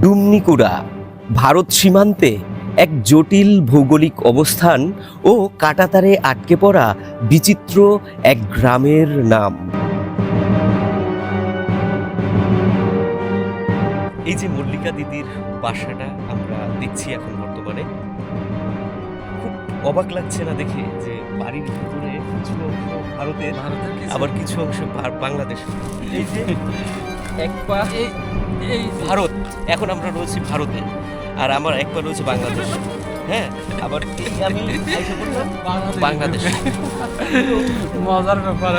ডুমনিকুড়া ভারত সীমান্তে এক জটিল ভৌগোলিক অবস্থান ও কাঁটাতারে আটকে পড়া বিচিত্র এক গ্রামের নাম। এই যে মল্লিকা দিদির বাসাটা আমরা দেখছি এখন বর্তমানে, খুব অবাক লাগছে না দেখে যে বাড়ির ভিতরে কিছু অংশ ভারতের আবার কিছু অংশ বাংলাদেশের। এই যে এক পা এই ভারত, এখন আমরা রয়েছি ভারতে, আর আমার এক পা রয়েছে বাংলাদেশ। হ্যাঁ, আবার আমি বাংলাদেশ। মজার ব্যাপার।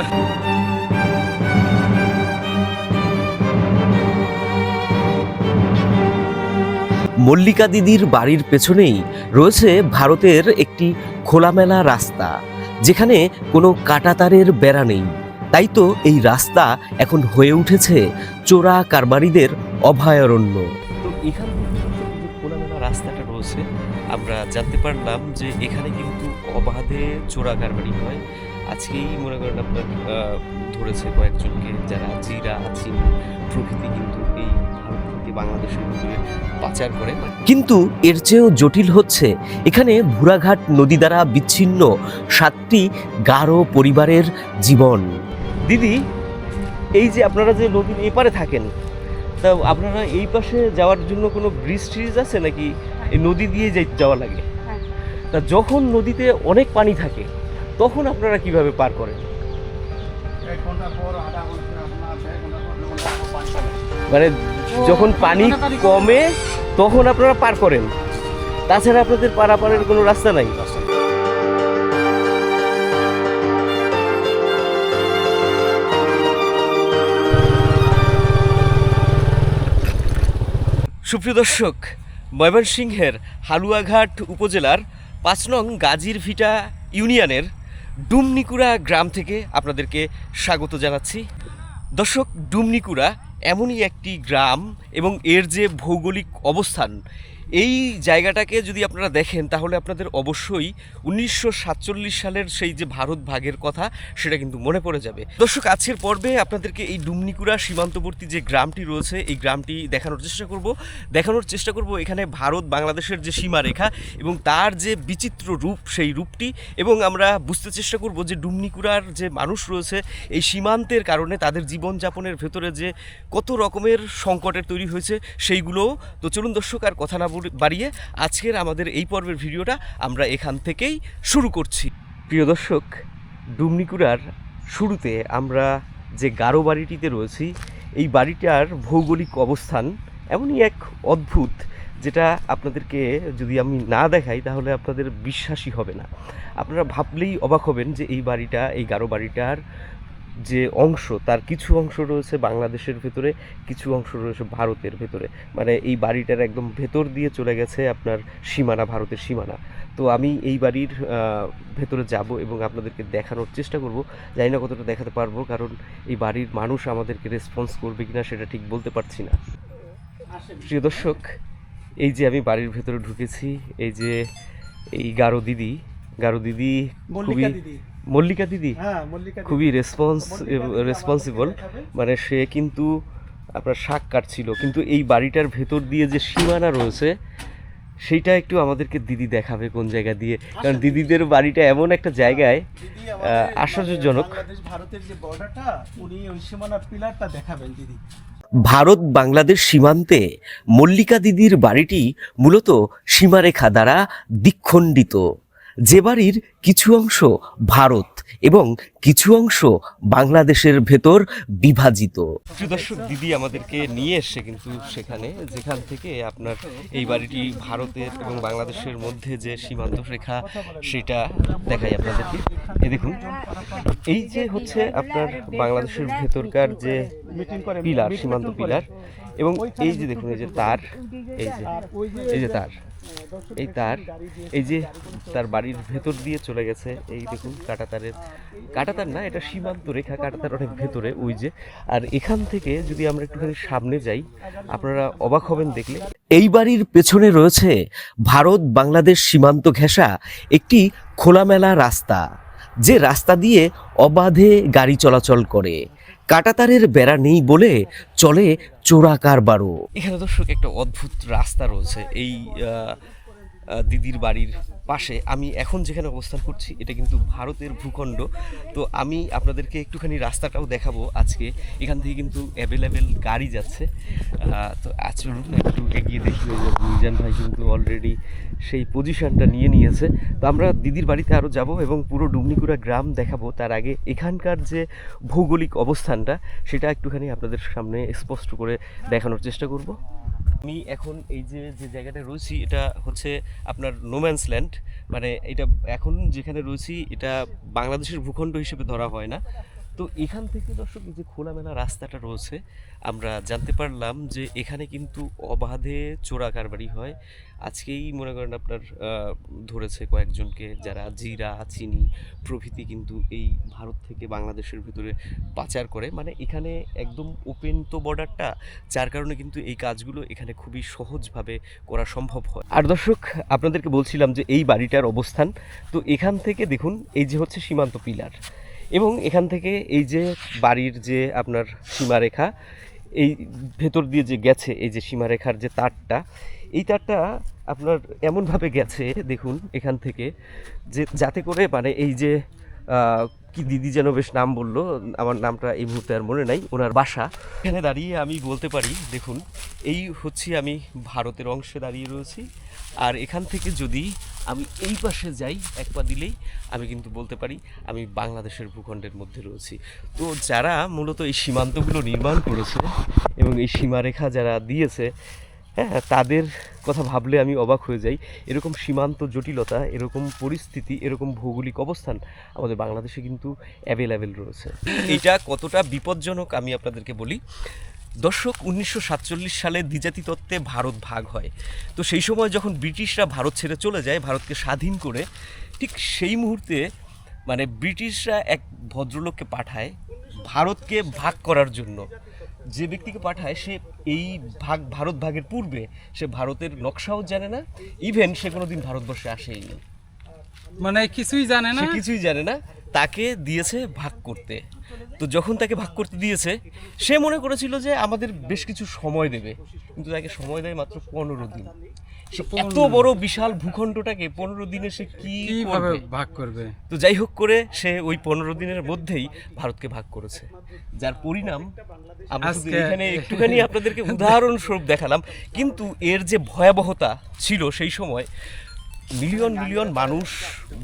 মল্লিকা দিদির বাড়ির পেছনেই রয়েছে ভারতের একটি খোলামেলা রাস্তা, যেখানে কোনো কাঁটাতারের বেড়া নেই। তাই তো এই রাস্তা এখন হয়ে উঠেছে চোরা কারবারিদের অভয়ারণ্য। তো এখান থেকে খোলামেলা রাস্তাটা রয়েছে, আমরা জানতে পারলাম যে এখানে কিন্তু অবাধে চোরা কারবারি হয়। আজকেই মনে করেন আপনার ধরেছে কয়েকজনকে, যারা জিরা চিনি প্রকৃতি কিন্তু এই ভারত থেকে বাংলাদেশের ভিতরে পাচার করে। কিন্তু এর চেয়েও জটিল হচ্ছে এখানে ভুরাঘাট নদী দ্বারা বিচ্ছিন্ন 7টি গারো পরিবারের জীবন। দিদি, এই যে আপনারা যে নদীর এপারে থাকেন, তা আপনারা এই পাশে যাওয়ার জন্য কোনো ব্রিজ ট্রিজ আছে নাকি এই নদী দিয়ে যাওয়া লাগে? তা যখন নদীতে অনেক পানি থাকে তখন আপনারা কিভাবে পার করেন? মানে যখন পানি কমে তখন আপনারা পার করেন, তাছাড়া আপনাদের পারাপারের কোনো রাস্তা নাই? সুপ্রিয় দর্শক, ময়মনসিংহের হালুয়াঘাট উপজেলার 5 নং গাজীরভিটা ইউনিয়নের ডুমনিকুড়া গ্রাম থেকে আপনাদেরকে স্বাগত জানাচ্ছি। দর্শক, ডুমনিকুড়া এমনই একটি গ্রাম এবং এর যে ভৌগোলিক অবস্থান, এই জায়গাটাকে যদি আপনারা দেখেন তাহলে আপনাদের অবশ্যই 1947 সালের সেই যে ভারত ভাগের কথা সেটা কিন্তু মনে পড়ে যাবে। দর্শক, আজকের পর্বে আপনাদেরকে এই ডুমনিকুড়া সীমান্তবর্তী যে গ্রামটি রয়েছে এই গ্রামটি দেখানোর চেষ্টা করব এখানে ভারত বাংলাদেশের যে সীমারেখা এবং তার যে বিচিত্র রূপ, সেই রূপটি, এবং আমরা বুঝতে চেষ্টা করব যে ডুমনিকুড়ার যে মানুষ রয়েছে এই সীমান্তের কারণে তাদের জীবনযাপনের ভেতরে যে কত রকমের সংকটের তৈরি হয়েছে সেইগুলোও। তো চলুন দর্শক, আর কথা না বাড়িয়ে আজকের আমাদের এই পর্বের ভিডিওটা আমরা এখান থেকেই শুরু করছি। প্রিয় দর্শক, ডুমনিকুড়ার শুরুতে আমরা যে গারো বাড়িটিতে রয়েছি, এই বাড়িটার ভৌগোলিক অবস্থান এমনই এক অদ্ভুত, যেটা আপনাদেরকে যদি আমি না দেখাই তাহলে আপনাদের বিশ্বাসই হবে না। আপনারা ভাবলেই অবাক হবেন যে এই বাড়িটা, এই গারো বাড়িটার যে অংশ, তার কিছু অংশ রয়েছে বাংলাদেশের ভেতরে, কিছু অংশ রয়েছে ভারতের ভেতরে। মানে এই বাড়িটার একদম ভেতর দিয়ে চলে গেছে আপনার সীমানা, ভারতের সীমানা। তো আমি এই বাড়ির ভেতরে যাব এবং আপনাদেরকে দেখানোর চেষ্টা করব। জানি না কতটা দেখাতে পারবো, কারণ এই বাড়ির মানুষ আমাদেরকে রেসপন্স করবে কিনা সেটা ঠিক বলতে পারছি না। প্রিয় দর্শক, এই যে আমি বাড়ির ভেতরে ঢুকেছি, এই যে এই গারো দিদি খুবই, মল্লিকা দিদি খুবই রেসপন্সিবল। মানে সে কিন্তু আপনার শাক কাটছিল, কিন্তু এই বাড়িটার ভেতর দিয়ে যে সীমানা রয়েছে সেইটা একটু আমাদেরকে দিদি দেখাবে কোন জায়গা দিয়ে, কারণ দিদিদের বাড়িটা এমন একটা জায়গায় আশ্চর্যজনক। ভারতের যে বর্ডারটা, উনি ওই সীমানার পিলারটা দেখাবেন দিদি। ভারত বাংলাদেশ সীমান্তে মল্লিকা দিদির বাড়িটি মূলত সীমারেখা দ্বারা দ্বিখণ্ডিত, যে বাড়ির কিছু অংশ ভারত এবং কিছু অংশ বাংলাদেশের ভেতর বিভাজিত। দর্শক, দিদি আমাদেরকে নিয়ে এসছে কিন্তু সেখানে, যেখান থেকে আপনার এই বাড়িটি ভারতের এবং বাংলাদেশের মধ্যে যে সীমান্ত রেখা সেটা দেখাই আপনাদেরকে। এই দেখুন, এই যে হচ্ছে আপনার বাংলাদেশের ভেতরকার যে পিলার, সীমান্ত পিলার, এবং এই যে দেখুন এই যে তার, এই যে তার, এই যে তার বাড়ির ভেতর দিয়ে চলে গেছে। এই দেখুন কাঁটাতার না, এটা সীমান্ত রেখা, কাঁটাতার অনেক ভেতরে ওই যে। আর এখান থেকে যদি আমরা একটুখানি সামনে যাই, আপনারা অবাক হবেন দেখলে। এই বাড়ির পেছনে রয়েছে ভারত বাংলাদেশ সীমান্ত ঘেঁষা একটি খোলামেলা রাস্তা, যে রাস্তা দিয়ে অবাধে গাড়ি চলাচল করে। কাঁটাতারের বেড়া নেই বলে চলে চোরা কারবারও। এখানে দর্শক একটা অদ্ভুত রাস্তা রয়েছে এই দিদির বাড়ির পাশে। আমি এখন যেখানে অবস্থান করছি এটা কিন্তু ভারতের ভূখণ্ড। তো আমি আপনাদেরকে একটুখানি রাস্তাটাও দেখাবো আজকে। এখান থেকে কিন্তু অ্যাভেলেবেল গাড়ি যাচ্ছে। তো চলুন একটু এগিয়ে দেখি। মিজান ভাই কিন্তু অলরেডি সেই পজিশনটা নিয়ে নিয়েছে। তো আমরা দিদির বাড়িতে আরও যাব এবং পুরো ডুমনিকুড়া গ্রাম দেখাবো। তার আগে এখানকার যে ভৌগোলিক অবস্থানটা সেটা একটুখানি আপনাদের সামনে স্পষ্ট করে দেখানোর চেষ্টা করব। আমি এখন এই যে জায়গাটা রয়েছি এটা হচ্ছে আপনার নোম্যান্স ল্যান্ড, মানে এটা এখন যেখানে রয়েছি এটা বাংলাদেশের ভূখণ্ড হিসেবে ধরা হয় না। তো এখান থেকে দর্শক যে খোলামেলা রাস্তাটা রয়েছে আমরা জানতে পারলাম যে এখানে কিন্তু অবাধে চোরা কারবারি হয়। আজকেই মনে করেন আপনার ধরেছে কয়েকজনকে যারা জিরা চিনি প্রভৃতি কিন্তু এই ভারত থেকে বাংলাদেশের ভিতরে পাচার করে। মানে এখানে একদম ওপেন তো বর্ডারটা, যার কারণে কিন্তু এই কাজগুলো এখানে খুবই সহজভাবে করা সম্ভব হয়। আর দর্শক আপনাদেরকে বলছিলাম যে এই বাড়িটার অবস্থান, তো এখান থেকে দেখুন এই যে হচ্ছে সীমান্ত পিলার এবং এখান থেকে এই যে বাড়ির যে আপনার সীমারেখা এই ভেতর দিয়ে যে গেছে এই যে সীমারেখার যে তারটা, এই তারটা আপনার এমনভাবে গেছে দেখুন এখান থেকে যে যাতে করে মানে এই যে কি দিদি যেন বেশ নাম বললো, আমার নামটা এই মুহূর্তে আর মনে নাই, ওনার বাসা। এখানে দাঁড়িয়ে আমি বলতে পারি দেখুন এই হচ্ছে আমি ভারতের অংশে দাঁড়িয়ে রয়েছি। আর এখান থেকে যদি আমি এই পাশে যাই এক পা দিলেই আমি কিন্তু বলতে পারি আমি বাংলাদেশের ভূখণ্ডের মধ্যে রয়েছি। তো যারা মূলত এই সীমান্তগুলো নির্মাণ করেছে এবং এই সীমারেখা যারা দিয়েছে, হ্যাঁ, তাদের কথা ভাবলে আমি অবাক হয়ে যাই। এরকম সীমান্ত জটিলতা, এরকম পরিস্থিতি, এরকম ভৌগোলিক অবস্থান আমাদের বাংলাদেশে কিন্তু অ্যাভেলেবেল রয়েছে। এটা কতটা বিপজ্জনক আমি আপনাদেরকে বলি। দর্শক 1947 সালে দ্বিজাতি তত্ত্বে ভারত ভাগ হয়। তো সেই সময় যখন ব্রিটিশরা ভারত ছেড়ে চলে যায় ভারতকে স্বাধীন করে, ঠিক সেই মুহূর্তে মানে ব্রিটিশরা এক ভদ্রলোককে পাঠায় ভারতকে ভাগ করার জন্য। যে ব্যক্তিকে পাঠায় সে এই ভারত ভাগের পূর্বে সে ভারতের নকশাও জানে না, ইভেন সে কোনোদিন ভারতবর্ষে আসেইনি, মানে কিছুই জানে না, সে কিছুই জানে না। তাকে দিয়েছে ভাগ করতে। তো যখন তাকে ভাগ করতে দিয়েছে সে মনে করেছিল যে আমাদের বেশ কিছু সময় দেবে, কিন্তু তাকে সময় দেয় মাত্র 15 দিন। সে এত বড় বিশাল ভূখণ্ডটাকে 15 দিনে সে কিভাবে ভাগ করবে? তো যাই হোক করে সে ওই 15 দিনের মধ্যেই ভারতকে ভাগ করেছে, যার পরিণাম আমরা এখানে একটুখানি আপনাদেরকে উদাহরণস্বরূপ দেখালাম। কিন্তু এর যে ভয়াবহতা ছিল সেই সময়, মিলিয়ন মিলিয়ন মানুষ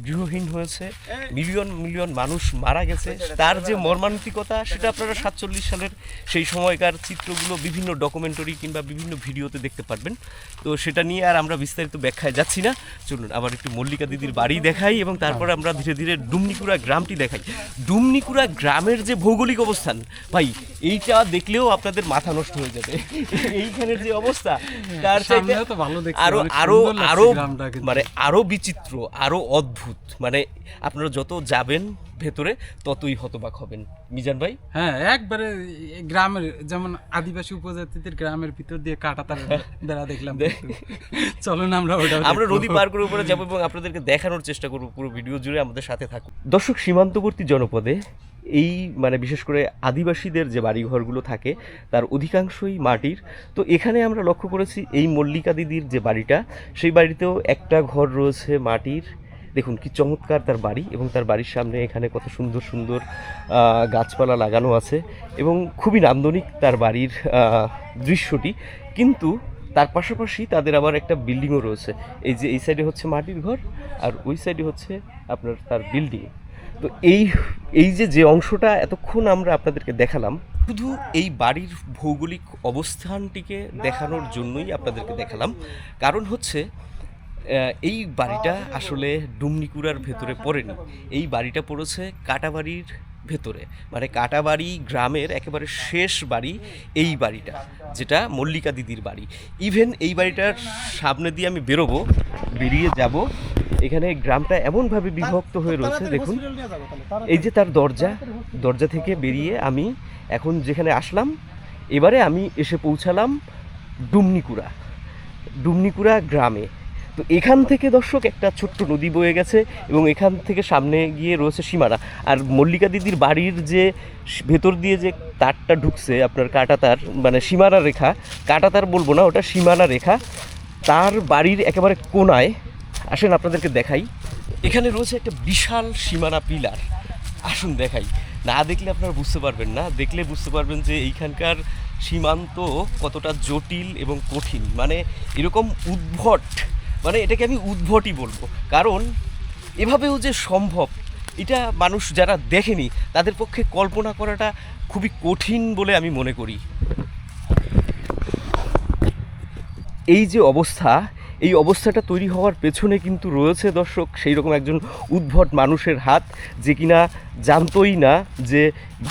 গৃহহীন হয়েছে, মিলিয়ন মিলিয়ন মানুষ মারা গেছে। তার যে মর্মান্তিকতা সেটা আপনারা 47 সালের সেই সময়কার চিত্রগুলো বিভিন্ন ডকুমেন্টারি কিংবা বিভিন্ন ভিডিওতে দেখতে পারবেন। তো সেটা নিয়ে আর আমরা বিস্তারিত ব্যাখ্যায় যাচ্ছি না। চলুন আবার একটু মল্লিকা দিদির বাড়ি দেখাই এবং তারপরে আমরা ধীরে ধীরে ডুমনিকুড়া গ্রামটি দেখাই। ডুমনিকুড়া গ্রামের যে ভৌগোলিক অবস্থান ভাই, এইটা দেখলেও আপনাদের মাথা নষ্ট হয়ে যাবে। এইখানের যে অবস্থা তার চাইতে আরো আরো আরো মানে আরো বিচিত্র, আরো অদ্ভুত। মানে আপনারা যত যাবেন ভেতরে ততই হতবাক হবেন। মিজান ভাই, হ্যাঁ, একবারে গ্রামের যেমন আদিবাসী উপজাতিদের গ্রামের ভিতর দিয়ে কাঁটাতার বেড়া দেখলাম। চলুন আমরা নদী পার করে উপরে যাবো এবং আপনাদেরকে দেখানোর চেষ্টা করবো। পুরো ভিডিও জুড়ে আমাদের সাথে থাকুন। দর্শক, সীমান্তবর্তী জনপদে এই মানে বিশেষ করে আদিবাসীদের যে বাড়িঘরগুলো থাকে তার অধিকাংশই মাটির। তো এখানে আমরা লক্ষ্য করেছি এই মল্লিকা দিদির যে বাড়িটা, সেই বাড়িতেও একটা ঘর রয়েছে মাটির। দেখুন কি চমৎকার তার বাড়ি, এবং তার বাড়ির সামনে এখানে কত সুন্দর সুন্দর গাছপালা লাগানো আছে এবং খুবই নান্দনিক তার বাড়ির দৃশ্যটি। কিন্তু তার পাশাপাশি তাদের আবার একটা বিল্ডিংও রয়েছে। এই যে এই সাইডে হচ্ছে মাটির ঘর আর ওই সাইডে হচ্ছে আপনার তার বিল্ডিং। তো এই যে অংশটা এতক্ষণ আমরা আপনাদেরকে দেখালাম, শুধু এই বাড়ির ভৌগোলিক অবস্থানটিকে দেখানোর জন্যই আপনাদেরকে দেখালাম। কারণ হচ্ছে এই বাড়িটা আসলে ডুমনিকুড়ার ভেতরে পড়েনি, এই বাড়িটা পড়েছে কাটাবাড়ির ভেতরে, মানে কাটাবাড়ি গ্রামের একেবারে শেষ বাড়ি এই বাড়িটা, যেটা মল্লিকা দিদির বাড়ি। ইভেন এই বাড়িটার সামনে দিয়ে আমি বেরিয়ে যাব, এখানে গ্রামটা এমনভাবে বিভক্ত হয়ে রয়েছে। দেখুন এই যে তার দরজা থেকে বেরিয়ে আমি এখন যেখানে আসলাম, এবারে আমি এসে পৌঁছালাম ডুমনিকুড়া গ্রামে। তো এখান থেকে দর্শক একটা ছোট্ট নদী বয়ে গেছে এবং এখান থেকে সামনে গিয়ে রয়েছে সীমানা। আর মল্লিকা দিদির বাড়ির যে ভেতর দিয়ে যে তারটা ঢুকছে আপনার কাঁটাতার, মানে সীমানা রেখা, কাঁটাতার বলবো না, ওটা সীমানা রেখা, তার বাড়ির একেবারে কোনায় আসেন আপনাদেরকে দেখাই। এখানে রয়েছে একটা বিশাল সীমানা পিলার, আসুন দেখাই। না দেখলে আপনারা বুঝতে পারবেন না, দেখলে বুঝতে পারবেন যে এইখানকার সীমান্ত কতটা জটিল এবং কঠিন। মানে এরকম উদ্ভট, মানে এটাকে আমি উদ্ভটই বলবো, কারণ এভাবেও যে সম্ভব এটা মানুষ যারা দেখেনি তাদের পক্ষে কল্পনা করাটা খুবই কঠিন বলে আমি মনে করি। এই যে অবস্থা, এই অবস্থাটা তৈরি হওয়ার পেছনে কিন্তু রয়েছে দর্শক সেই রকম একজন উদ্ভট মানুষের হাত, যে কিনা জানতোই না যে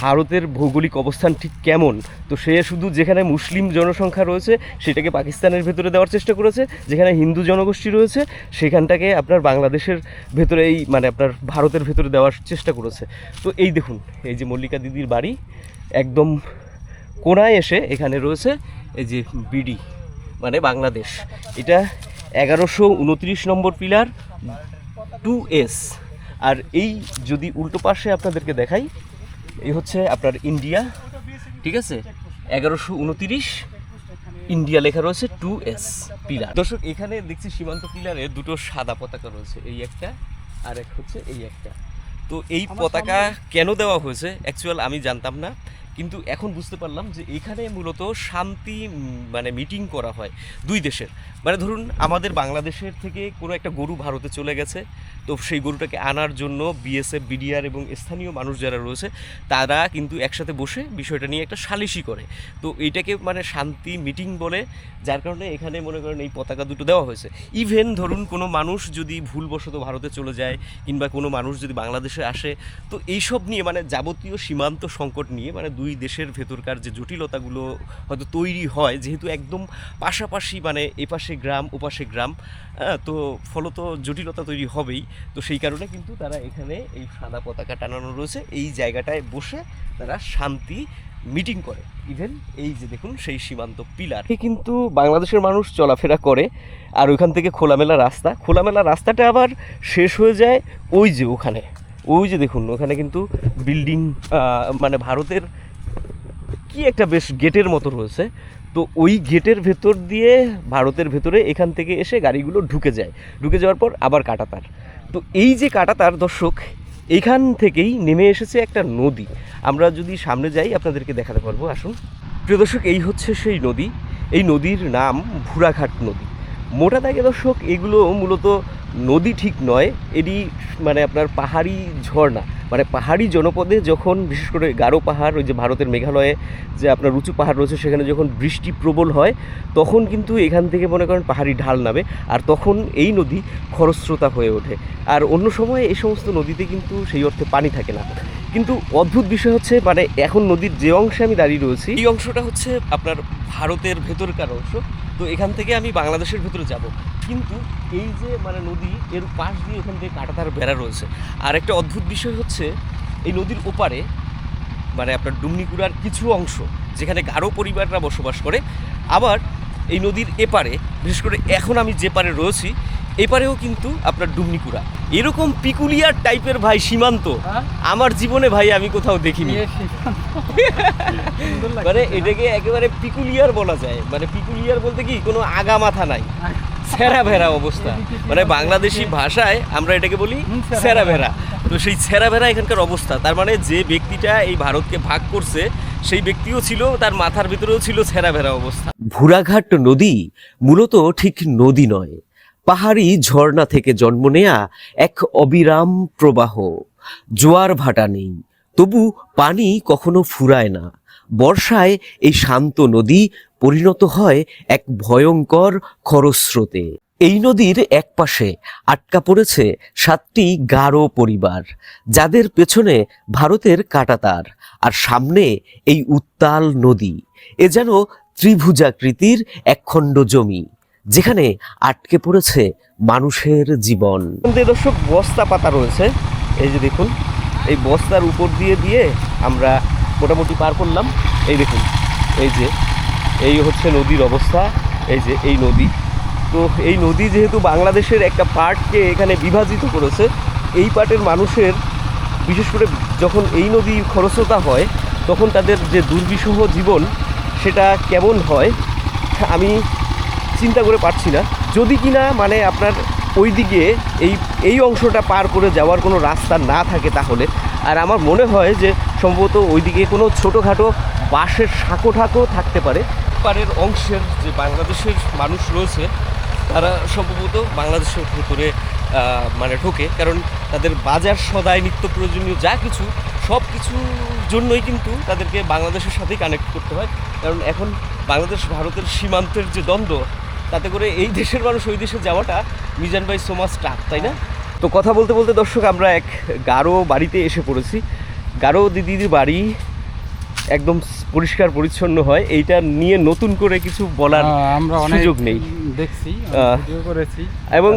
ভারতের ভৌগোলিক অবস্থান ঠিক কেমন। তো সে শুধু যেখানে মুসলিম জনসংখ্যা রয়েছে সেটাকে পাকিস্তানের ভেতরে দেওয়ার চেষ্টা করেছে, যেখানে হিন্দু জনগোষ্ঠী রয়েছে সেখানটাকে আপনার বাংলাদেশের ভেতরে, এই মানে আপনার ভারতের ভেতরে দেওয়ার চেষ্টা করেছে। তো এই দেখুন, এই যে মল্লিকা দিদির বাড়ি একদম কোনায় এসে এখানে রয়েছে এই যে বিডি মানে বাংলাদেশ। এটা 1129 নম্বর পিলার 2S। আর এই যদি উল্টো পাশে আপনাদেরকে দেখাই, এই হচ্ছে আপনার ইন্ডিয়া, ঠিক আছে, 1129 ইন্ডিয়া লেখা রয়েছে 2S পিলার। দর্শক এখানে দেখছি সীমান্ত পিলারে দুটো সাদা পতাকা রয়েছে, এই একটা আর এক হচ্ছে এই একটা। তো এই পতাকা কেন দেওয়া হয়েছে অ্যাকচুয়াল আমি জানতাম না, কিন্তু এখন বুঝতে পারলাম যে এখানে মূলত শান্তি মানে মিটিং করা হয় দুই দেশের। মানে ধরুন আমাদের বাংলাদেশের থেকে কোনো একটা গরু ভারতে চলে গেছে, তো সেই গরুটাকে আনার জন্য বিএসএফ, বিডিআর এবং স্থানীয় মানুষ যারা রয়েছে তারা কিন্তু একসাথে বসে বিষয়টা নিয়ে একটা সালিশি করে। তো এইটাকে মানে শান্তি মিটিং বলে, যার কারণে এখানে মনে করেন এই পতাকা দুটো দেওয়া হয়েছে। ইভেন ধরুন কোনো মানুষ যদি ভুলবশত ভারতে চলে যায় কিংবা কোনো মানুষ যদি বাংলাদেশে আসে, তো এইসব নিয়ে মানে যাবতীয় সীমান্ত সংকট নিয়ে, মানে দুই দেশের ভেতরকার যে জটিলতাগুলো হয়তো তৈরি হয়, যেহেতু একদম পাশাপাশি, মানে এপাশে গ্রাম ওপাশে গ্রাম, তো ফলত জটিলতা তৈরি হবেই। তো সেই কারণে কিন্তু তারা এখানে এই সাদা পতাকা টানানো রয়েছে, এই জায়গাটায় বসে তারা শান্তি মিটিং করে। ইভেন এই যে দেখুন সেই সীমান্ত পিলার কিন্তু বাংলাদেশের মানুষ চলাফেরা করে। আর ওইখান থেকে খোলামেলা রাস্তা, খোলামেলা রাস্তাটা আবার শেষ হয়ে যায় ওই যে ওখানে, ওই যে দেখুন ওখানে কিন্তু বিল্ডিং, মানে ভারতের কি একটা বেশ গেটের মতো রয়েছে। তো ওই গেটের ভেতর দিয়ে ভারতের ভেতরে এখান থেকে এসে গাড়িগুলো ঢুকে যায়, ঢুকে যাওয়ার পর আবার কাঁটাতার। তো এই যে কাঁটাতার দর্শক, এইখান থেকেই নেমে এসেছে একটা নদী। আমরা যদি সামনে যাই আপনাদেরকে দেখাতে পারবো, আসুন প্রিয় দর্শক। এই হচ্ছে সেই নদী, এই নদীর নাম ভুরাঘাট নদী। মোটা দাগে দর্শক এগুলো মূলত নদী ঠিক নয়, এটি মানে আপনার পাহাড়ি ঝর্ণা। মানে পাহাড়ি জনপদে যখন বিশেষ করে গারো পাহাড়, ওই যে ভারতের মেঘালয়ে যে আপনার উঁচু পাহাড় রয়েছে, সেখানে যখন বৃষ্টি প্রবল হয় তখন কিন্তু এখান থেকে মনে করেন পাহাড়ি ঢাল নামে, আর তখন এই নদী খরস্রোতা হয়ে ওঠে। আর অন্য সময় এই সমস্ত নদীতে কিন্তু সেই অর্থে পানি থাকে না। কিন্তু অদ্ভুত বিষয় হচ্ছে, মানে এখন নদীর যে অংশে আমি দাঁড়িয়ে রয়েছি এই অংশটা হচ্ছে আপনার ভারতের ভেতরকার অংশ। তো এখান থেকে আমি বাংলাদেশের ভেতরে যাব, কিন্তু এই যে মানে নদী, এর পাশ দিয়ে এখান থেকে কাঁটাতার বেড়া রয়েছে। আর একটা অদ্ভুত বিষয় হচ্ছে এই নদীর ওপারে মানে আপনার ডুমনিকুড়ার কিছু অংশ যেখানে গারো পরিবাররা বসবাস করে, আবার এই নদীর এপারে বিশেষ করে এখন আমি যে পারে রয়েছি এপারেও কিন্তু আপনার ডুমনিকুড়া। এরকম পিকুলিয়ার টাইপের ভাই সীমান্ত আমার জীবনে ভাই আমি কোথাও দেখিনি। মানে এটাকে একেবারে পিকুলিয়ার বলা যায়। মানে পিকুলিয়ার বলতে কি কোনো আগা মাথা নাই, ছেঁড়া ভেড়া অবস্থা। মানে বাংলাদেশি ভাষায় আমরা এটাকে বলি ছেঁড়া ভেড়া। তো সেই ছেঁড়া ভেড়া এখানকার অবস্থা। তার মানে যে ব্যক্তিটা এই ভারতকে ভাগ করছে সেই ব্যক্তিও ছিল, তার মাথার ভিতরেও ছিল ছেঁড়া ভেড়া অবস্থা। ভুরাঘাট নদী মূলত ঠিক নদী নয়, পাহাড়ি ঝর্ণা থেকে জন্ম নেয়া এক অবিরাম প্রবাহ। জোয়ার ভাটা নেই, তবু পানি কখনো ফুরায় না। বর্ষায় এই শান্ত নদী পরিণত হয় এক ভয়ঙ্কর খরস্রোতে। এই নদীর একপাশে আটকা পড়েছে 7টি গারো পরিবার, যাদের পেছনে ভারতের কাঁটাতার, আর সামনে এই উত্তাল নদী। এ যেন ত্রিভুজাকৃতির একখণ্ড জমি, যেখানে আটকে পড়েছে মানুষের জীবন। দর্শক বস্তা পাতা রয়েছে, এই যে দেখুন এই বস্তার উপর দিয়ে দিয়ে আমরা মোটামুটি পার করলাম। এই দেখুন এই যে এই হচ্ছে নদীর অবস্থা, এই যে এই নদী। তো এই নদী যেহেতু বাংলাদেশের একটা পার্টকে এখানে বিভাজিত করেছে, এই পার্টের মানুষের বিশেষ করে যখন এই নদী খরস্রোতা হয় তখন তাদের যে দুর্বিষহ জীবন সেটা কেমন হয় আমি চিন্তা করে পারছি না। যদি কিনা মানে আপনার ওইদিকে এই অংশটা পার করে যাওয়ার কোনো রাস্তা না থাকে তাহলে, আর আমার মনে হয় যে সম্ভবত ওইদিকে কোনো ছোটোখাটো বাঁশের সাঁকো ঠাকো থাকতে পারে। পারের অংশের যে বাংলাদেশের মানুষ রয়েছে তারা সম্ভবত বাংলাদেশের ভেতরে মানে ঢোকে, কারণ তাদের বাজার সদাই নিত্য প্রয়োজনীয় যা কিছু সব কিছুর জন্যই কিন্তু তাদেরকে বাংলাদেশের সাথেই কানেক্ট করতে হয়। কারণ এখন বাংলাদেশ ভারতের সীমান্তের যে দ্বন্দ্ব, তাতে করে এই দেশের মানুষ ওই দেশে যাওয়াটা মিজান ভাই সো মাচ টাফ, তাই না? তো কথা বলতে বলতে দর্শক আমরা এক গারো বাড়িতে এসে পড়েছি। গারো দিদির বাড়ি একদম পরিষ্কার পরিচ্ছন্ন হয়, এইটা নিয়ে নতুন করে কিছু বলার আমরা সুযোগ নেই। দেখছি, ভিডিও করেছি এবং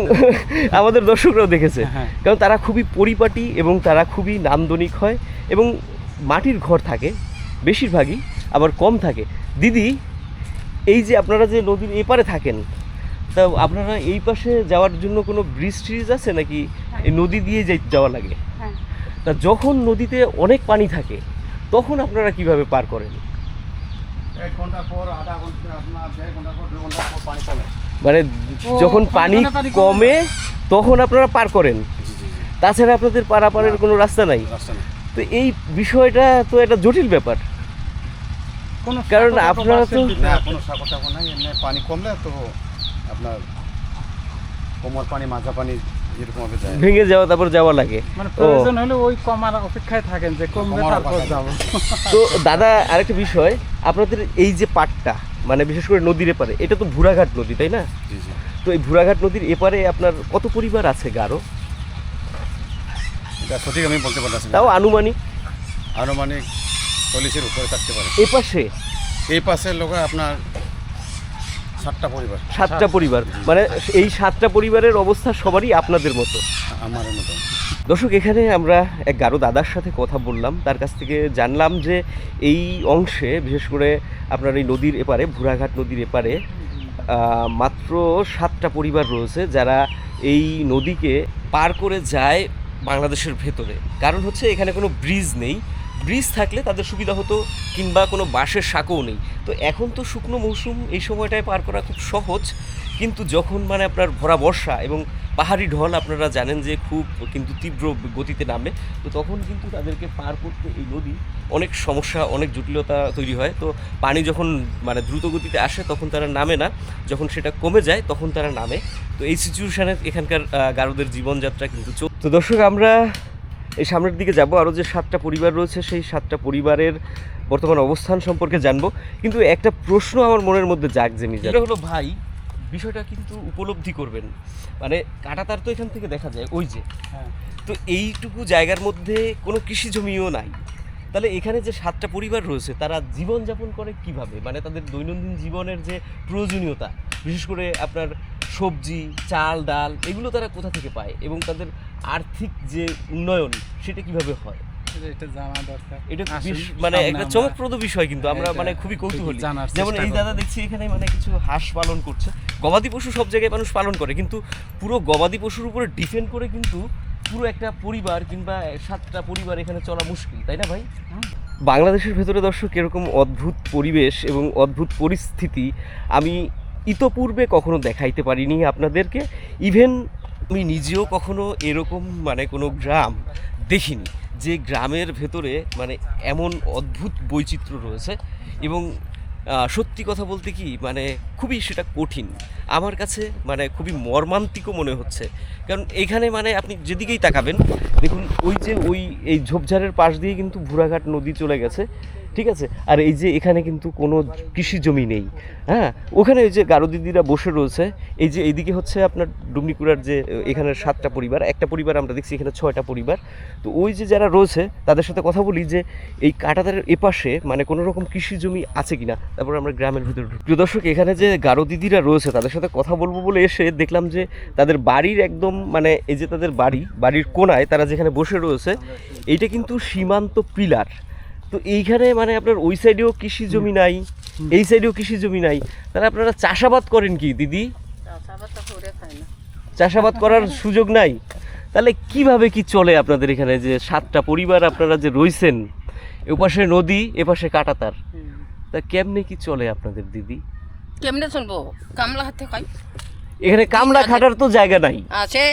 আমাদের দর্শকরাও দেখেছে, হ্যাঁ। কারণ তারা খুবই পরিপাটি এবং তারা খুবই নান্দনিক হয় এবং মাটির ঘর থাকে বেশিরভাগই, আবার কম থাকে। দিদি, এই যে আপনারা যে নদীর এপারে থাকেন, তা আপনারা এই পাশে যাওয়ার জন্য কোনো ব্রিজ ট্রিজ আছে নাকি এই নদী দিয়ে যাওয়া লাগে? হ্যাঁ, তা যখন নদীতে অনেক পানি থাকে তখন আপনারা কিভাবে পার করেন? 1 ঘন্টা পর, আধা ঘন্টা, আপনার 1.5 ঘন্টা পর, 2 ঘন্টা পর পানি কমে। মানে যখন পানি পানি কমে তখন আপনারা পার করেন, তাছাড়া আপনাদের পারাপারের কোনো রাস্তা নাই? রাস্তা নেই। তো এই বিষয়টা তো একটা জটিল ব্যাপার, কোনো কারণ সাঁকো টাকো আপনারা বাঁশের তো- ভিতরে না, আছে। কোনো সাঁকো টাকো নাই, এমনি পানি কমলে তো আপনার কোমর পানি, মাথা পানি এরকম ভাবে যায়। ভেঙে যাওয়া তারপর যাওয়া লাগে। মানে ও, প্রয়োজন হলে ওই কমার অপেক্ষায় থাকেন যে কমবে কমার তারপর অপেক্ষায়। যাবো। তো দাদা আরেকটা বিষয়, আপনাদের এই যে পাটটা মানে বিশেষ করে নদীর এপারে, এটা তো ভুরাঘাট নদী, তাই না? জি জি। তো এই ভুরাঘাট নদীর এপারে আপনার কত পরিবার আছে গারো? এটা সঠিক আমি বলতে পারতেছি না। তাও আনুমানিক আনুমানিক 40-এর উপরে থাকতে পারে। এপাশে এই পাশের লোক আপনার 7টা পরিবার 7টা পরিবার, মানে এই 7টা পরিবারের অবস্থা সবারই আপনাদের মতো। আমার মতো। দর্শক, এখানে আমরা এক গারো দাদার সাথে কথা বললাম, তার কাছ থেকে জানলাম যে এই অংশে বিশেষ করে আপনার এই নদীর এপারে, ভুরাঘাট নদীর এপারে মাত্র 7টা পরিবার রয়েছে যারা এই নদীকে পার করে যায় বাংলাদেশের ভেতরে। কারণ হচ্ছে এখানে কোনো ব্রিজ নেই, ব্রিজ থাকলে তাদের সুবিধা হতো, কিংবা কোনো বাঁশের সাঁকোও নেই। তো এখন তো শুকনো মৌসুম, এই সময়টায় পার করা খুব সহজ, কিন্তু যখন মানে আপনার ভরা বর্ষা এবং পাহাড়ি ঢল আপনারা জানেন যে খুব কিন্তু তীব্র গতিতে নামে, তো তখন কিন্তু তাদেরকে পার করতে এই নদী অনেক সমস্যা, অনেক জটিলতা তৈরি হয়। তো পানি যখন মানে দ্রুত গতিতে আসে তখন তারা নামে না, যখন সেটা কমে যায় তখন তারা নামে। তো এই সিচুয়েশানে এখানকার গারোদের জীবনযাত্রা কিন্তু তো দর্শক, আমরা এই সামনের দিকে যাব, আরও যে 7টা পরিবার রয়েছে সেই 7টা পরিবারের বর্তমান অবস্থান সম্পর্কে জানবো। কিন্তু একটা প্রশ্ন আমার মনের মধ্যে জাগছে, যেটা হলো ভাই, বিষয়টা কিন্তু উপলব্ধি করবেন, মানে কাঁটাতার তো এখান থেকে দেখা যায় ওই যে, হ্যাঁ। তো এইটুকু জায়গার মধ্যে কোনো কৃষি জমিও নাই, তাহলে এখানে যে 7টা পরিবার রয়েছে তারা জীবনযাপন করে কিভাবে? মানে তাদের দৈনন্দিন জীবনের যে প্রয়োজনীয়তা, বিশেষ করে আপনার সবজি, চাল, ডাল, এগুলো তারা কোথা থেকে পায় এবং তাদের আর্থিক যে উন্নয়ন সেটা কিভাবে হয়? এটা জানা দরকার। এটা আসুন, মানে সামনে একটা আমরা- চমকপ্রদ বিষয়, কিন্তু আমরা এটা মানে খুবই কৌতূহলী। জানার যেমন চেষ্টা এই করব। দাদা দেখছি এখানে মানে কিছু হাঁস পালন করছে, গবাদি পশু সব জায়গায় মানুষ পালন করে, কিন্তু পুরো গবাদি পশুর উপরে ডিপেন্ড করে কিন্তু পুরো একটা পরিবার কিংবা 7টা পরিবার এখানে চলা মুশকিল, তাই না ভাই? বাংলাদেশের ভেতরে দর্শক এরকম অদ্ভুত পরিবেশ এবং অদ্ভুত পরিস্থিতি আমি ইতপূর্বে কখনো দেখাইতে পারিনি আপনাদেরকে। ইভেন আমি নিজেও কখনো এরকম মানে কোনো গ্রাম দেখিনি যে গ্রামের ভেতরে মানে এমন অদ্ভুত বৈচিত্র্য রয়েছে। এবং সত্যি কথা বলতে কি মানে খুবই সেটা কঠিন আমার কাছে, মানে খুবই মর্মান্তিকও মনে হচ্ছে। কারণ এখানে মানে আপনি যেদিকেই তাকাবেন দেখুন ওই যে এই ঝোপঝাড়ের পাশ দিয়ে কিন্তু ভুরাঘাট নদী চলে গেছে, ঠিক আছে? আর এই যে এখানে কিন্তু কোনো কৃষি জমি নেই, হ্যাঁ। ওখানে এই যে গারো দিদিরা বসে রয়েছে, এই যে এইদিকে হচ্ছে আপনার ডুমনিকুড়ার যে এখানে 7টা পরিবার, একটা পরিবার আমরা দেখছি এখানে 6টা পরিবার। তো ওই যে যারা রয়েছে তাদের সাথে কথা বলি যে এই কাঁটাতারের এপাশে মানে কোনো রকম কৃষি জমি আছে কিনা, তারপর আমরা গ্রামের ভিতরে ঢুকি। প্রিয় দর্শক, এখানে যে গারো দিদিরা রয়েছে তাদের সাথে কথা বলবো বলে এসে দেখলাম যে তাদের বাড়ির একদম মানে এই যে তাদের বাড়ির কোনায় তারা যেখানে বসে রয়েছে এইটা কিন্তু সীমান্ত পিলার। তো এইখানে মানে আপনার ওই সাইডেও কৃষি জমি নাই, এই সাইডেও কৃষি জমি নাই, তাহলে আপনারা চাষাবাদ করেন কি দিদি? চাষাবাদ চাষাবাদ করার সুযোগ নাই, তাহলে কিভাবে কি চলে আপনাদের এখানে যে 7টা পরিবার আপনারা যে রইছেন, এপাশে নদী এপাশে কাঁটাতার, তা কেমনে কি চলে আপনাদের দিদি? কেমনে চলবো, কামলা হাতে খাই। এখানে কামলা খাটার তো জায়গা নাই, আছে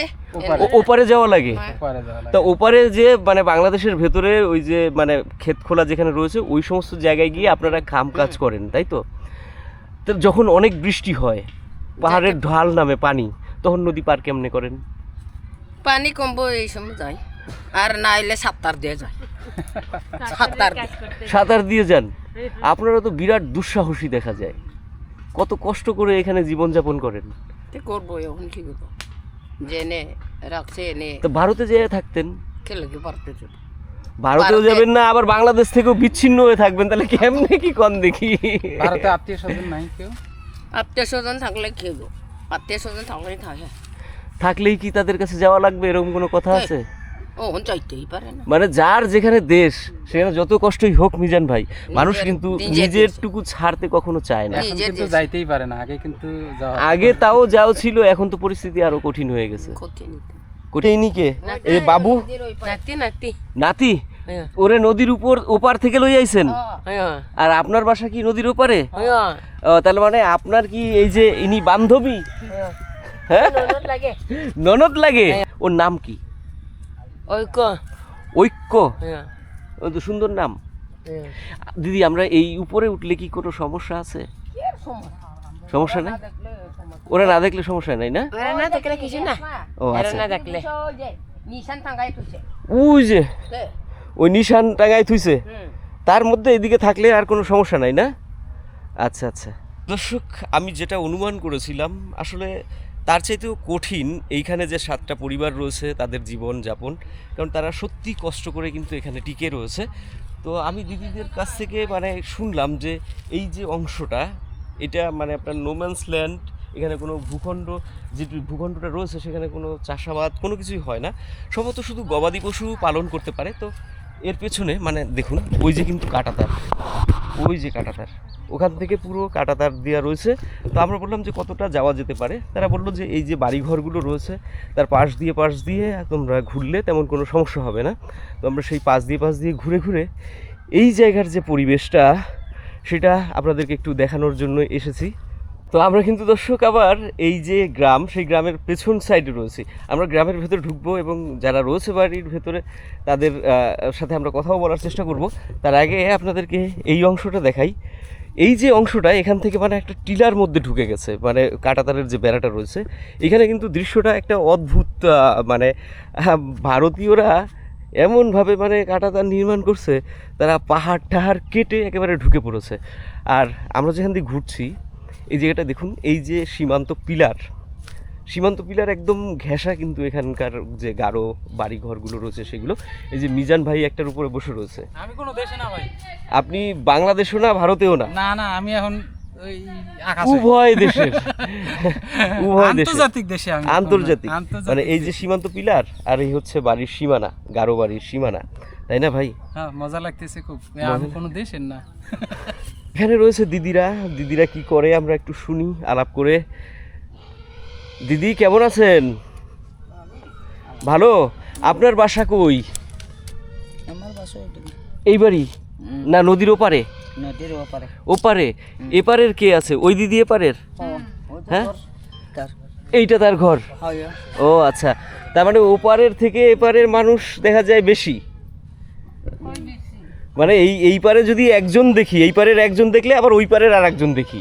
ওপারে যাওয়া লাগে। পারে যাওয়া লাগে। তা ওপারে যে মানে বাংলাদেশের ভেতরে ওই যে মানে ক্ষেত খোলা যেখানে রয়েছে ওই সমস্ত জায়গায় গিয়ে আপনারা কাম কাজ করেন, তাই তো? তো যখন অনেক বৃষ্টি হয়, পাহাড়ের ঢাল নামে পানি, তখন নদী পার কেমনে করেন? পানি কমবো এই সময় যাই, আর না এলে সাঁতার দিয়ে যায়। সাঁতার দিয়ে। সাঁতার দিয়ে যান? আপনারা তো বিরাট দুঃসাহসী দেখা যায়, কত কষ্ট করে এখানে জীবনযাপন করেন। কি করবো এখন, কি করবো, জেনে রাখছে এনে তো ভারতে যেয়ে থাকতেন? খেলে কি পারতে চলবো। ভারতেও ভারতে- যাবেন না, আবার বাংলাদেশ থেকেও বিচ্ছিন্ন হয়ে থাকবেন, তাহলে কেমনে কি কন দেখি? ভারতে আত্মীয় স্বজন নাই কেউ? আত্মীয় স্বজন থাকলে খেলবো, আত্মীয় স্বজন থাকলে থাকে। থাকলেই কি তাদের কাছে যাওয়া লাগবে, এরকম কোনো কথা আছে? ওখান চাইতেই পারে না। মানে যার যেখানে দেশ সেখানে যত কষ্টই হোক মিজান ভাই, মানুষ কিন্তু নিজের নিজের দেশ। টুকু ছাড়তে কখনো চায় না। এখন নিজের কিন্তু দেশ। যাইতেই পারে না, আগে কিন্তু যাওয়া আগে তাও যাও ছিল, এখন তো পরিস্থিতি আরো কঠিন হয়ে গেছে। ক্ষতি নিতে। কঠিনই এই বাবু নাতি নাতি। নাতি হ্যাঁ। ওরে নদীর উপর ওপার থেকে লই আইছেন, হ্যাঁ আর আপনার বাসা কি নদীর ওপারে? হ্যাঁ। তাহলে মানে আপনার কি এই যে ইনি বান্ধবী? হ্যাঁ, লাগে ননদ লাগে। ওর নাম কি? ওই ক। ঐক্য। হ্যাঁ ও তো সুন্দর নাম। হ্যাঁ। দিদি আমরা এই উপরে উঠলে কি কোনো সমস্যা আছে? সমস্যা নাই, ওরা না দেখলে সমস্যা নাই না? এরা না দেখলে কিছু না। ও এরা আচ্ছা, না দেখলে নিশান টাঙ্গাই তুইছে। ওই যে ওই নিশান টাঙায় থুইছে, তার মধ্যে এদিকে থাকলে আর কোনো সমস্যা নাই না? আচ্ছা আচ্ছা। দর্শক, আমি যেটা অনুমান করেছিলাম আসলে তার চাইতেও কঠিন এইখানে যে 7টা পরিবার রয়েছে তাদের জীবন যাপন, কারণ তারা সত্যি কষ্ট করে কিন্তু এখানে টিকে রয়েছে। তো আমি দিদিদের কাছ থেকে মানে শুনলাম যে এই যে অংশটা, এটা মানে আপনার নোম্যান্স ল্যান্ড, এখানে কোনো ভূখণ্ড, যে ভূখণ্ডটা রয়েছে সেখানে কোনো চাষাবাদ কোনো কিছুই হয় না, সম্ভবত শুধু গবাদি পশু পালন করতে পারে। তো এর পেছনে মানে দেখুন ওই যে কিন্তু কাঁটাতার, ওই যে কাঁটাতার, ওখান থেকে পুরো কাঁটাতার দেওয়া রয়েছে। তো আমরা বললাম যে কতটা যাওয়া যেতে পারে, তারা বললো যে এই যে বাড়িঘরগুলো রয়েছে তার পাশ দিয়ে তোমরা ঘুরলে তেমন কোনো সমস্যা হবে না। তো আমরা সেই পাশ দিয়ে ঘুরে ঘুরে এই জায়গার যে পরিবেশটা সেটা আপনাদেরকে একটু দেখানোর জন্য এসেছি। তো আমরা কিন্তু দর্শক আবার এই যে গ্রাম, সেই গ্রামের পেছন সাইডে রয়েছি। আমরা গ্রামের ভেতরে ঢুকবো এবং যারা রয়েছে বাড়ির ভেতরে তাদের সাথে আমরা কথাও বলার চেষ্টা করব। তার আগে আপনাদেরকে এই অংশটা দেখাই। এই যে অংশটা এখান থেকে মানে একটা টিলার মধ্যে ঢুকে গেছে, মানে কাঁটাতারের যে বেড়াটা রয়েছে এখানে কিন্তু দৃশ্যটা একটা অদ্ভুত, মানে ভারতীয়রা এমনভাবে মানে কাঁটাতার নির্মাণ করছে, তারা পাহাড় টাহাড় কেটে একেবারে ঢুকে পড়েছে। আর আমরা যেখান দিয়ে ঘুরছি এই জায়গাটা দেখুন, এই যে সীমান্ত পিলার একদম ঘেঁষা কিন্তু এখানকার যে গাঢ় বাড়ি ঘরগুলো রয়েছে সেগুলো। এই যে মিজান ভাই একটার উপরে বসে রয়েছে। আমি কোনো দেশে না ভাই। আপনি বাংলাদেশও না ভারতেও না? না না, আমি এখন ওই আকাশে। উভয় দেশের আন্তর্জাতিক দেশে আমি। আন্তর্জাতিক মানে এই যে সীমান্ত পিলার আর এই হচ্ছে বাড়ির সীমানা, গাঢ় বাড়ির সীমানা, তাই না ভাই? হ্যাঁ, মজা লাগতেছে খুব। আমি কোনো দেশের না। এখানে রয়েছে দিদিরা কি করে আমরা একটু শুনি, আলাপ করে। দিদি কেমন আছেন? ভালো। আপনার বাসা কই? আমার বাসা এই বাড়ি না নদীর ওপারে? নদীর ওপারে। ওপারে? এপারের কে আছে? ওই দিদি এপারের? হ্যাঁ, তার এইটা তার ঘর। হয়। ও আচ্ছা, তার মানে ওপারের থেকে এপারের মানুষ দেখা যায় বেশি। মানে এই পারে যদি একজন দেখি, এই পারের একজন দেখলে আবার ওই পারের আর একজন দেখি।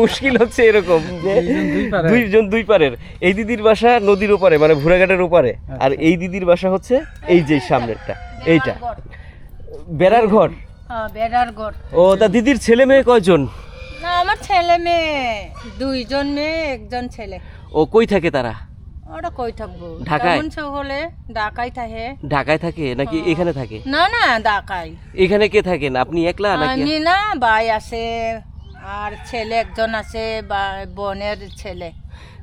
মুশকিল হচ্ছে এরকম যে দুই পারের। এই দিদির বাসা নদীর ওপারে মানে ভুরাঘাটের ওপারে, আর এই দিদির বাসা হচ্ছে এই যে সামনেরটা, এইটা বেড়ার ঘর। হ্যাঁ, বেড়ার ঘর। ও, তা দিদির ছেলে মেয়ে কয়জন? না, আমার ছেলে মেয়ে 2জন মেয়ে 1জন ছেলে। ও, কই থাকে তারা? ওরা কই থাকবো? ঢাকায়? তেমন হলে ঢাকায় থাকে। ঢাকায় থাকে নাকি এখানে থাকে? না না, ঢাকায়। এখানে কে থাকেন? আপনি একলা নাকি? আমি না, ভাই আছে আর ছেলে 1জন আছে, বা বোনের ছেলে।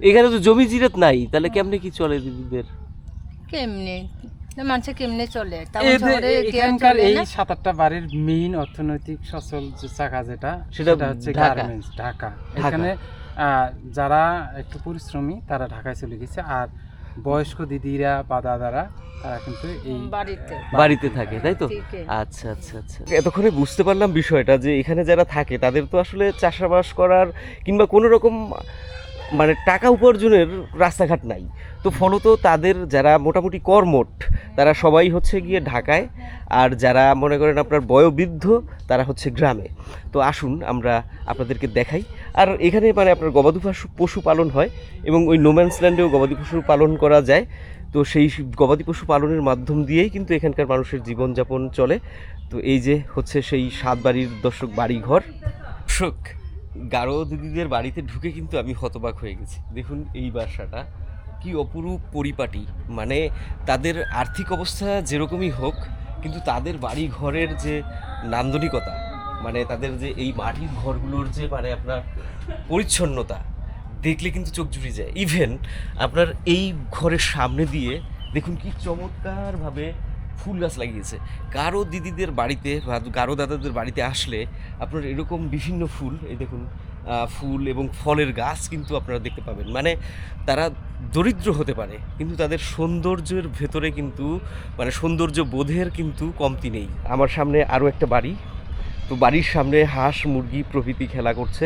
এখানে তো জমি জিরাত নাই, তাহলে কেমনে কি চলে দিদিদের? কেমনে মানুষে কেমনে চলে? এখানকার এই 7-8টা বাড়ির মেইন অর্থনৈতিক সচল যে চাকা যেটা, সেটা হচ্ছে ঢাকা। গার্মেন্টস, ঢাকা। এখানে যারা একটু পরিশ্রমী তারা ঢাকায় চলে গেছে, আর বয়স্ক দিদিরা বা দাদারা তারা কিন্তু এই বাড়িতে বাড়িতে থাকে, তাই তো? ঠিকই। আচ্ছা আচ্ছা আচ্ছা, এতক্ষণে বুঝতে পারলাম বিষয়টা যে এখানে যারা থাকে তাদের তো আসলে চাষাবাস করার কিংবা কোনো রকম মানে টাকা উপার্জনের রাস্তাঘাট নাই। তো ফলত তাদের যারা মোটামুটি কর্মঠ তারা সবাই হচ্ছে গিয়ে ঢাকায়, আর যারা মনে করেন আপনার বয়োবৃদ্ধ তারা হচ্ছে গ্রামে। তো আসুন আমরা আপনাদেরকে দেখাই। আর এখানে মানে আপনার গবাদি পশু পালন হয় এবং ওই নোম্যান্সল্যান্ডেও গবাদি পশু পালন করা যায়। তো সেই গবাদি পশু পালনের মাধ্যম দিয়েই কিন্তু এখানকার মানুষের জীবনযাপন চলে। তো এই যে হচ্ছে সেই 7 বাড়ির দর্শক বাড়িঘর। দর্শক, গারো দিদিদের বাড়িতে ঢুকে কিন্তু আমি হতবাক হয়ে গেছি। দেখুন এই বাসাটা কি অপরূপ পরিপাটি, মানে তাদের আর্থিক অবস্থা যেরকমই হোক কিন্তু তাদের বাড়ি ঘরের যে নান্দনিকতা, মানে তাদের যে এই মাটির ঘরগুলোর যে মানে আপনার পরিচ্ছন্নতা দেখলে কিন্তু চোখ জুড়ে যায়। ইভেন আপনার এই ঘরের সামনে দিয়ে দেখুন কি চমৎকারভাবে ফুল গাছ লাগিয়েছে। গারো দিদিদের বাড়িতে বা গারো দাদাদের বাড়িতে আসলে আপনার এরকম বিভিন্ন ফুল, এই দেখুন ফুল এবং ফলের গাছ কিন্তু আপনারা দেখতে পাবেন। মানে তারা দরিদ্র হতে পারে কিন্তু তাদের সৌন্দর্যের ভেতরে কিন্তু মানে সৌন্দর্য বোধের কিন্তু কমতি নেই। আমার সামনে আরও একটা বাড়ি, তো বাড়ির সামনে হাঁস মুরগি প্রভৃতি খেলা করছে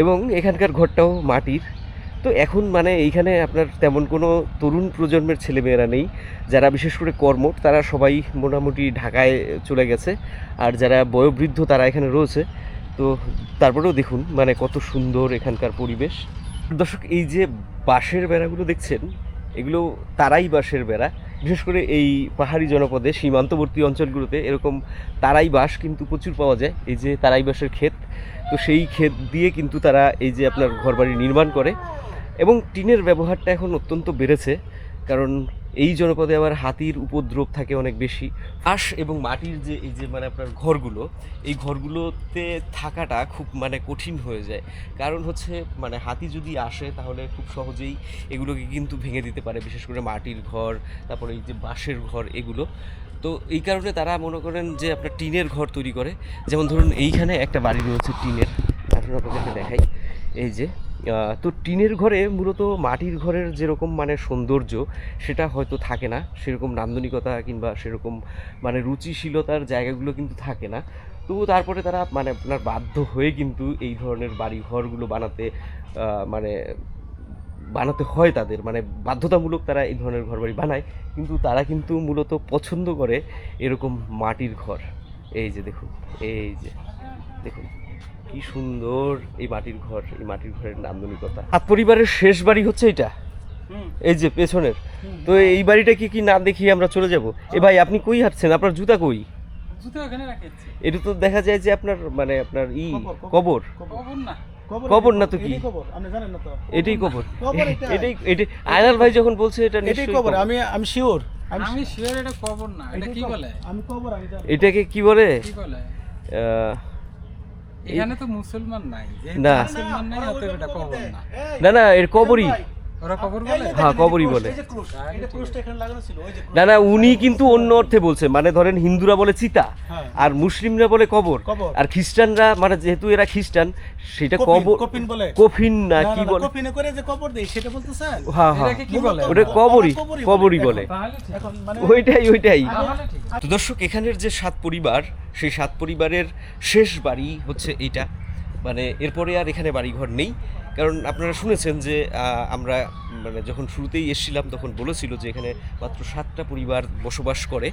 এবং এখানকার ঘরটাও মাটির। তো এখন মানে এইখানে আপনার তেমন কোনো তরুণ প্রজন্মের ছেলেমেয়েরা নেই, যারা বিশেষ করে কর্মঠ তারা সবাই মোটামুটি ঢাকায় চলে গেছে, আর যারা বয়োবৃদ্ধ তারা এখানে রয়েছে। তো তারপরেও দেখুন মানে কত সুন্দর এখানকার পরিবেশ। দর্শক, এই যে বাঁশের বেড়াগুলো দেখছেন এগুলো তারাই বাঁশের বেড়া। বিশেষ করে এই পাহাড়ি জনপদে সীমান্তবর্তী অঞ্চলগুলোতে এরকম তারাই বাঁশ কিন্তু প্রচুর পাওয়া যায়। এই যে তারাই বাঁশের ক্ষেত, তো সেই ক্ষেত দিয়ে কিন্তু তারা এই যে আপনার ঘরবাড়ি নির্মাণ করে। এবং টিনের ব্যবহারটা এখন অত্যন্ত বেড়েছে, কারণ এই জনপদে আবার হাতির উপদ্রব থাকে অনেক বেশি। আঁশ এবং মাটির যে এই যে মানে আপনার ঘরগুলো, এই ঘরগুলোতে থাকাটা খুব মানে কঠিন হয়ে যায়। কারণ হচ্ছে মানে হাতি যদি আসে তাহলে খুব সহজেই এগুলোকে কিন্তু ভেঙে দিতে পারে, বিশেষ করে মাটির ঘর, তারপরে এই যে বাঁশের ঘর এগুলো। তো এই কারণে তারা মনে করেন যে আপনার টিনের ঘর তৈরি করে। যেমন ধরুন এইখানে একটা বাড়ি রয়েছে টিনের, এখন আপনাদেরকে দেখাই। এই যে তো টিনের ঘরে মূলত মাটির ঘরের যেরকম মানে সৌন্দর্য সেটা হয়তো থাকে না, সেরকম নান্দনিকতা কিংবা সেরকম মানে রুচিশীলতার জায়গাগুলো কিন্তু থাকে না। তবু তারপরে তারা মানে আপনার বাধ্য হয়ে কিন্তু এই ধরনের বাড়ি ঘরগুলো বানাতে হয় তাদের, মানে বাধ্যতামূলক তারা এই ধরনের ঘরবাড়ি বানায়। কিন্তু তারা কিন্তু মূলত পছন্দ করে এরকম মাটির ঘর। এই যে দেখুন, এই যে দেখুন কি সুন্দর এই মাটির ঘর, এই মাটির ঘরের নান্দনিকতা। হাত পরিবারের শেষ বাড়ি হচ্ছে এটা, এই যে পেছনের। তো এই বাড়িটা কি না দেখিয়ে আমরা চলে যাব। এ ভাই, আপনি কই হাঁটছেন? আপনার জুতা কই? জুতো এখানে রাখেছি। এটা তো দেখা যায় যে আপনার মানে আপনার কবর। খবর না, কবর না তো কি? আপনি জানেন না তো? এটাই কবর। কবর এটাই আয়নাল ভাই যখন বলছে এটা এটাই নিশ্চয়ই কবর। কবর। আমি শিওর। আমি শিওর এটা খবর না। এটা কি বলে? আমি কবর আমি জানি। এটাকে কি বলে? কি বলে? আহ, এখানে তো মুসলমান নাই, যেহেতু না। মুসলমান নাই অতএব এটা খবর না। না এর কবরই। ওরা খবর বলে? হ্যাঁ, কবরই বলে। এই যে ক্রুশ, এটা ক্রুশটা এখানে লাগানো ছিল, ওই যে না উনি কিন্তু অন্য অর্থে বলছে। মানে ধরেন হিন্দুরা বলে চিতা, হ্যাঁ। আর মুসলিমরা বলে কবর, কবর। আর খ্রিস্টানরা মানে যেহেতু এরা খ্রিস্টান সেটা কফিন, কবর, কফিন বলে। কফিন না না, কি না, বলে? কফিনে করে যে কবর দেয় সেটা বলতেছেন? হ্যাঁ এটাকে কি বলে? ওটা কবরই, কবরই কবরই বলে। বলে। তাহলে ঠিক। এখন মানে ওইটাই। তাহলে ঠিক। তো দর্শক, এখানের যে 7 পরিবার, সেই 7 পরিবারের শেষ বাড়ি হচ্ছে এইটা। মানে এরপরে আর এখানে বাড়িঘর নেই। কারণ আপনারা শুনেছেন যে আমরা মানে যখন শুরুতেই এসেছিলাম তখন বলেছিল যে এখানে মাত্র 7টা পরিবার বসবাস করে।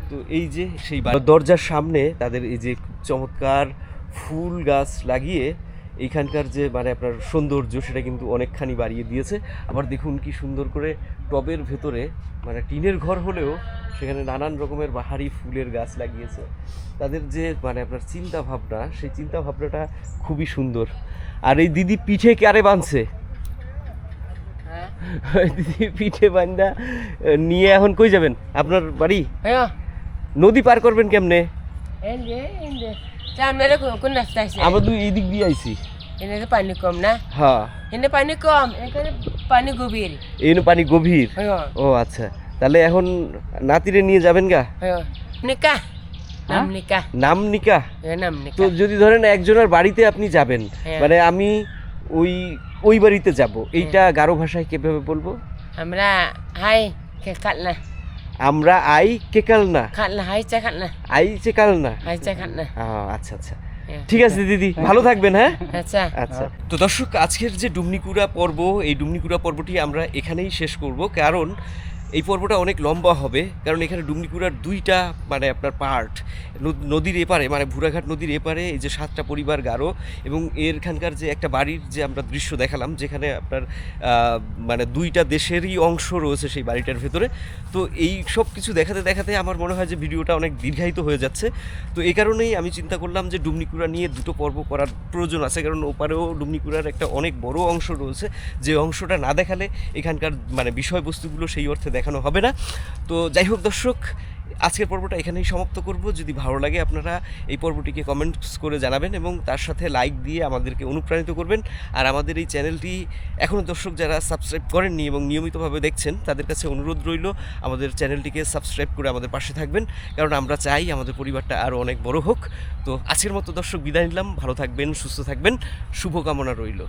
তো এই যে সেই দরজার সামনে তাদের এই যে চমৎকার ফুল গাছ লাগিয়ে এইখানকার যে মানে আপনার সৌন্দর্য সেটা কিন্তু অনেকখানি বাড়িয়ে দিয়েছে। আবার দেখুন কি সুন্দর করে টবের ভেতরে মানে টিনের ঘর হলেও সেখানে নানান রকমের বাহারি ফুলের গাছ লাগিয়েছে। তাদের যে মানে আপনার চিন্তা ভাবনা, সেই চিন্তা ভাবনাটা খুবই সুন্দর। আর এই দিদি পিঠে কারে বাঁধছে? দিদি পিঠে বান্ধা নিয়ে এখন কই যাবেন? আপনার বাড়ি? হ্যাঁ, নদী পার করবেন কেমনে? এই যে মেরে কোন রাস্তা আছে? আমরা এই দিক দিয়ে আইছি। এনে তো পানি কম না? হ্যাঁ, এনে পানি কম, এখানে পানি গভীর। এই পানি গভীর। হ্যাঁ ও আচ্ছা, তাহলে এখন নাতিরে নিয়ে যাবেন গা? হ্যাঁ। নিকা নাম নিকা, নাম নিকা? নাম তো নিকা। যদি ধরেন একজনের বাড়িতে আপনি যাবেন, হ্যাঁ। মানে আমি ওই ওই বাড়িতে যাব, এইটা গারো ভাষায় কিভাবে বলবো? আমরা হাই কে কাটনা আমরা আই কেকাল না, কাটনা হাই চা কাটনা আই চেকাল না। হাই চা কাটনা আচ্ছা আচ্ছা, ঠিক আছে দিদি, ভালো থাকবেন। হ্যাঁ আচ্ছা আচ্ছা, তো দর্শক আজকের যে ডুমনিকুড়া পর্ব, এই ডুমনিকুড়া পর্বটি আমরা এখানেই শেষ করব, কারণ এই পর্বটা অনেক লম্বা হবে, কারণ এখানে ডুমনিকুড়ার দুইটা মানে আপনার পার্ট, নদীর এপারে মানে ভুরাঘাট নদীর এপারে এই যে 7টা পরিবার গারো, এবং এখানকার যে একটা বাড়ির যে আমরা দৃশ্য দেখালাম, যেখানে আপনার মানে দুইটা দেশেরই অংশ রয়েছে সেই বাড়িটার ভেতরে। তো এই সব কিছু দেখাতে দেখাতে আমার মনে হয় যে ভিডিওটা অনেক দীর্ঘায়িত হয়ে যাচ্ছে। তো এই কারণেই আমি চিন্তা করলাম যে ডুমনিকুড়া নিয়ে দুটো পর্ব করার প্রয়োজন আছে, কারণ ওপারেও ডুমনিকুড়ার একটা অনেক বড় অংশ রয়েছে, যে অংশটা না দেখালে এখানকার মানে বিষয়বস্তুগুলো সেই অর্থে দেখানো হবে না। তো যাই হোক দর্শক, আজকের পর্বটা এখানেই সমাপ্ত করব। যদি ভালো লাগে আপনারা এই পর্বটিকে কমেন্টস করে জানাবেন এবং তার সাথে লাইক দিয়ে আমাদেরকে অনুপ্রাণিত করবেন। আর আমাদের এই চ্যানেলটি এখনও দর্শক যারা সাবস্ক্রাইব করেননি এবং নিয়মিতভাবে দেখছেন, তাদের কাছে অনুরোধ রইল আমাদের চ্যানেলটিকে সাবস্ক্রাইব করে আমাদের পাশে থাকবেন, কারণ আমরা চাই আমাদের পরিবারটা আরও অনেক বড় হোক। তো আজকের মতো দর্শক বিদায় নিলাম, ভালো থাকবেন, সুস্থ থাকবেন, শুভকামনা রইল।